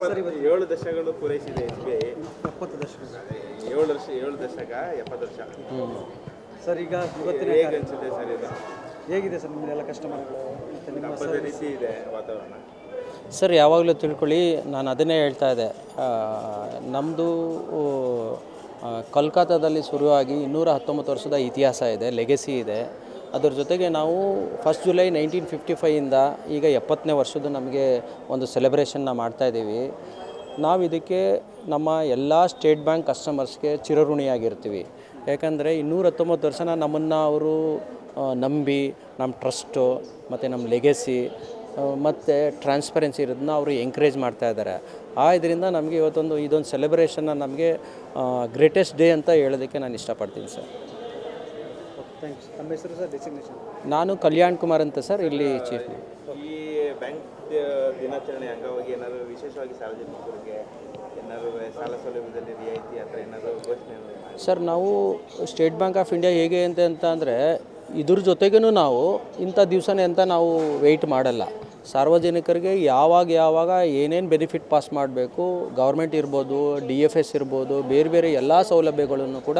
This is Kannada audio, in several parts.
ಸರ್ ಇವತ್ತು 7 ದಶಕಗಳು ಪೂರೈಸಿದೆ SBI. 70 ದಶಕ 7 ದಶಕ 70 ವರ್ಷ. ಸರ್ ಈಗ ಇವತ್ತಿನ ಹೇಗೆ ಅನಿಸುತ್ತೆ ಸರ್ ಇದು? ಹೇಗಿದೆ ಸರ್ ನಿಮ್ಮದೆಲ್ಲ ಕಸ್ಟಮರ್ಗಳು ಮತ್ತು ನಿಮ್ಮ ಹಬ್ಬದ ರೀತಿ ಇದೆ ವಾತಾವರಣ. ಸರ್ ಯಾವಾಗಲೂ ತಿಳ್ಕೊಳ್ಳಿ, ನಾನು ಅದನ್ನೇ ಹೇಳ್ತಾ ಇದ್ದೆ, ನಮ್ಮದು ಕೋಲ್ಕತ್ತಾದಲ್ಲಿ ಶುರುವಾಗಿ 219 ವರ್ಷದ ಇತಿಹಾಸ ಇದೆ, ಲೆಗೆಸಿ ಇದೆ. ಅದರ ಜೊತೆಗೆ ನಾವು 1 ಜುಲೈ 1955ಇಂದ ಈಗ 70ನೇ ವರ್ಷದ ನಮಗೆ ಒಂದು ಸೆಲೆಬ್ರೇಷನ್ನ ಮಾಡ್ತಾಯಿದ್ದೀವಿ. ನಾವು ಇದಕ್ಕೆ ನಮ್ಮ ಎಲ್ಲ ಸ್ಟೇಟ್ ಬ್ಯಾಂಕ್ ಕಸ್ಟಮರ್ಸ್ಗೆ ಚಿರಋಣಿಯಾಗಿರ್ತೀವಿ. ಯಾಕಂದರೆ 219 ವರ್ಷನ ನಮ್ಮನ್ನು ಅವರು ನಂಬಿ ನಮ್ಮ ಟ್ರಸ್ಟು ಮತ್ತು ನಮ್ಮ ಲೆಗೆಸಿ ಮತ್ತು ಟ್ರಾನ್ಸ್ಪರೆನ್ಸಿ ಇರೋದನ್ನ ಅವರು ಎಂಕರೇಜ್ ಮಾಡ್ತಾಯಿದ್ದಾರೆ. ಇದರಿಂದ ನಮಗೆ ಇದೊಂದು ಸೆಲೆಬ್ರೇಷನ್ನ ನಮಗೆ ಗ್ರೇಟೆಸ್ಟ್ ಡೇ ಅಂತ ಹೇಳೋದಕ್ಕೆ ನಾನು ಇಷ್ಟಪಡ್ತೀನಿ ಸರ್. ಥ್ಯಾಂಕ್ಸ್. ನಮ್ಮ ಹೆಸರು ಸರ್ ಡೆಸಿಗ್ನೇಷನ್? ನಾನು ಕಲ್ಯಾಣ್ ಕುಮಾರ್ ಅಂತ ಸರ್, ಇಲ್ಲಿ ಚೀಫ್. ಈ ಬ್ಯಾಂಕ್ ದಿನಾಚರಣೆ ಅಂಗವಾಗಿ ಏನಾದರೂ ವಿಶೇಷವಾಗಿ ಸಾರ್ವಜನಿಕರಿಗೆ ಏನಾದರೂ ಸಾಲ ಸೌಲಭ್ಯದಲ್ಲಿ ರಿಯಾಯಿತಿ ಆ ಥರ ಏನಾದರೂ ಘೋಷಣೆ ಮಾಡಿ? ಸರ್, ನಾವು ಸ್ಟೇಟ್ ಬ್ಯಾಂಕ್ ಆಫ್ ಇಂಡಿಯಾ ಹೇಗೆ ಅಂತ ಅಂದರೆ ಇದ್ರ ಜೊತೆಗೂ ನಾವು ಇಂಥ ದಿವಸನೇ ಅಂತ ನಾವು ವೆಯ್ಟ್ ಮಾಡಲ್ಲ. ಸಾರ್ವಜನಿಕರಿಗೆ ಯಾವಾಗ ಏನೇನು ಬೆನಿಫಿಟ್ ಪಾಸ್ ಮಾಡಬೇಕು, ಗೌರ್ಮೆಂಟ್ ಇರ್ಬೋದು, DFS ಇರ್ಬೋದು, ಬೇರೆ ಬೇರೆ ಎಲ್ಲ ಸೌಲಭ್ಯಗಳನ್ನು ಕೂಡ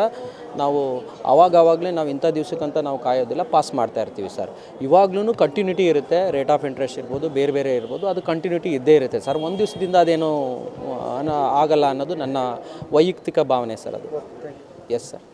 ನಾವು ಆವಾಗಲೇ ನಾವು ಇಂಥ ದಿವಸಕ್ಕಂತ ನಾವು ಕಾಯೋದಿಲ್ಲ, ಪಾಸ್ ಮಾಡ್ತಾ ಇರ್ತೀವಿ ಸರ್. ಇವಾಗ್ಲೂ ಕಂಟಿನ್ಯೂಟಿ ಇರುತ್ತೆ, ರೇಟ್ ಆಫ್ ಇಂಟ್ರೆಸ್ಟ್ ಇರ್ಬೋದು, ಬೇರೆ ಇರ್ಬೋದು, ಅದು ಕಂಟಿನ್ಯೂಟಿ ಇದ್ದೇ ಇರುತ್ತೆ ಸರ್. ಒಂದು ದಿವಸದಿಂದ ಅದೇನು ಆಗಲ್ಲ ಅನ್ನೋದು ನನ್ನ ವೈಯಕ್ತಿಕ ಭಾವನೆ ಸರ್. ಅದು ಎಸ್ ಸರ್.